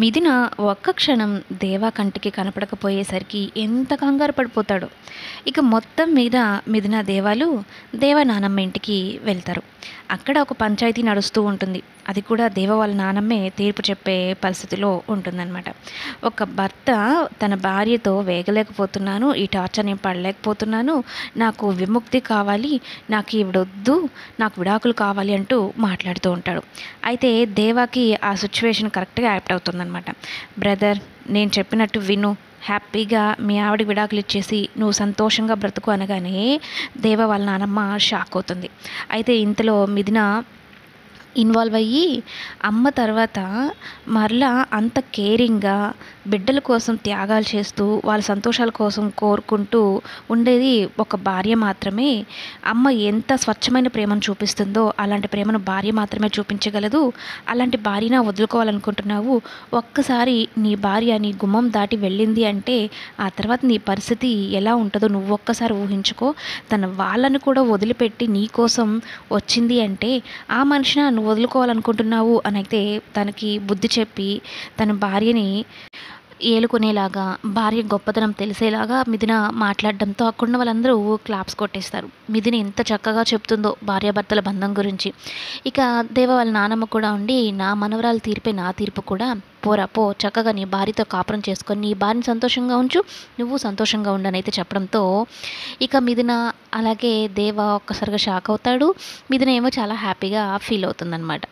మిథున ఒక్క క్షణం దేవా కంటికి కనపడకపోయేసరికి ఎంత కంగారు పడిపోతాడో. ఇక మొత్తం మీద మిథున దేవా నానమ్మ ఇంటికి వెళ్తారు. అక్కడ ఒక పంచాయతీ నడుస్తూ ఉంటుంది. అది కూడా దేవ వాళ్ళ నానమ్మే తీర్పు చెప్పే పరిస్థితిలో ఉంటుందన్నమాట. ఒక భర్త తన భార్యతో వేగలేకపోతున్నాను, ఈ టార్చర్ నేను పడలేకపోతున్నాను, నాకు విముక్తి కావాలి, నాకు ఈవిడొద్దు, నాకు విడాకులు కావాలి అంటూ మాట్లాడుతూ ఉంటాడు. అయితే దేవాకి ఆ సిచ్యువేషన్ కరెక్ట్గా యాప్ట్ అవుతుందన్నమాట. బ్రదర్, నేను చెప్పినట్టు విను, హ్యాపీగా మీ ఆవిడకి విడాకులు ఇచ్చేసి నువ్వు సంతోషంగా బ్రతుకు అనగానే దేవ వాళ్ళ నానమ్మ షాక్ అవుతుంది. అయితే ఇంతలో మిథున ఇన్వాల్వ్ అయ్యి అమ్మ తర్వాత మరలా అంత కేరింగ్గా బిడ్డల కోసం త్యాగాలు చేస్తూ వాళ్ళ సంతోషాల కోసం కోరుకుంటూ ఉండేది ఒక భార్య మాత్రమే. అమ్మ ఎంత స్వచ్ఛమైన ప్రేమను చూపిస్తుందో అలాంటి ప్రేమను భార్య మాత్రమే చూపించగలదు. అలాంటి భార్యన వదులుకోవాలనుకుంటున్నావు, ఒక్కసారి నీ భార్య నీ గుమ్మం దాటి వెళ్ళింది అంటే ఆ తర్వాత నీ పరిస్థితి ఎలా ఉంటుందో నువ్వు ఒక్కసారి ఊహించుకో. వాళ్ళను కూడా వదిలిపెట్టి నీ కోసం వచ్చింది అంటే ఆ మనిషిని నువ్వు వదులుకోవాలనుకుంటున్నావు అని అయితే తనకి బుద్ధి చెప్పి తన భార్యని ఏలుకునేలాగా, భార్య గొప్పతనం తెలిసేలాగా మిథున మాట్లాడడంతో అక్కడున్న వాళ్ళందరూ క్లాప్స్ కొట్టేస్తారు. మిథున ఎంత చక్కగా చెప్తుందో భార్యాభర్తల బంధం గురించి. ఇక దేవ వాళ్ళ నానమ్మ కూడా ఉండి, నా మనవరాలు తీర్పే నా తీర్పు కూడా, పోరా పో, చక్కగా నీ భార్యతో కాపురం చేసుకొని నీ భార్యని సంతోషంగా ఉంచు, నువ్వు సంతోషంగా ఉండని అయితే చెప్పడంతో ఇక మిథున అలాగే దేవ ఒక్కసారిగా షాక్ అవుతాడు. మిథున ఏమో చాలా హ్యాపీగా ఫీల్ అవుతుందన్నమాట.